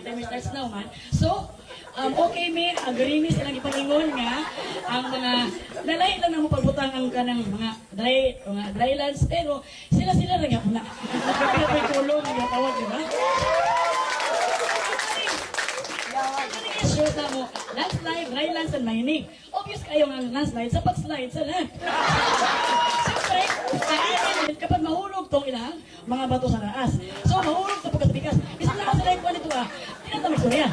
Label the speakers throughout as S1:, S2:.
S1: timer starts now man. So, okay me, agree me silang ipalingon nga ang mga nalay lang na mo pagbutang ang kanang mga dry lands pero sila rin ako na. Nagkakapay tulong ang tawag, di ba? Sure na mo, landslide, dry lands, and mining. Obvious kayo nga ang landslide sa pag-slide sa land. Siyempre, kainin kapag mahulog tong ilang mga bato sa taas. So, mahulog sa pagkatigas. Isang na sa life ko nito tinatamig ko na yan.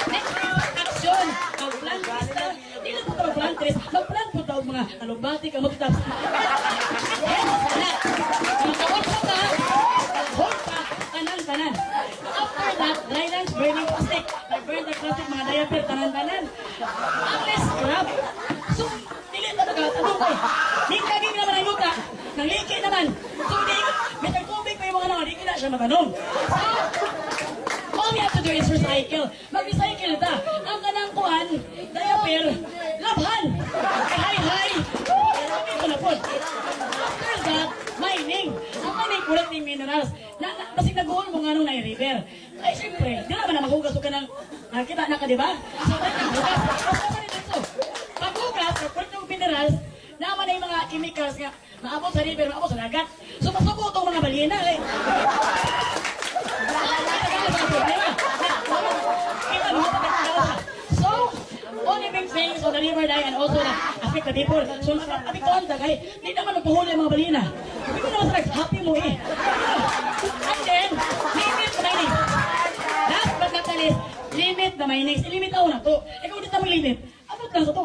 S1: Next is action. Ang plant lista, hindi lang po mag-plant tres, mag-plant po tawag mga alugbati, kamagtaps. Yes, lahat. Mga kawal po ka, hold pa, tanan. After that, dry lands, burning plastic. Nag-burn the plastic, mga diaper, tanan. Unless scrap. So, dili na nagtatanong ko. Hingkaging naman ang yuta. Nang liki naman. So, may tagtubig pa yung mga naman, hindi na siya matanong. So, all we have to do is recycle. Mag-recycle ta. Ang kanang kuhan, diaper, labhan. Hi. Sabi ko na po. After that, mining. Ang mining, collecting minerals. Basig naguhol mo nga nung na-river. Ay, siyempre, di naman na maghugas ka ng nakita na ka, di ba? So, naghugas. Basta naman ito. Paghugas, collecting minerals, naman na yung mga chemicals nga, maabot sa river, maabot sa dagat. So, masuko itong mga balina. So, only big things on the river die and also affect the people. So, apektuhan ta kay di naman magpuhuli ang mga balina. Hindi ko naman sa happy mo eh. And then, limit the mining. Last but not the least, limit the mining. Ilimit ako na to. Ikaw dito mo limit. Abot lang sa to.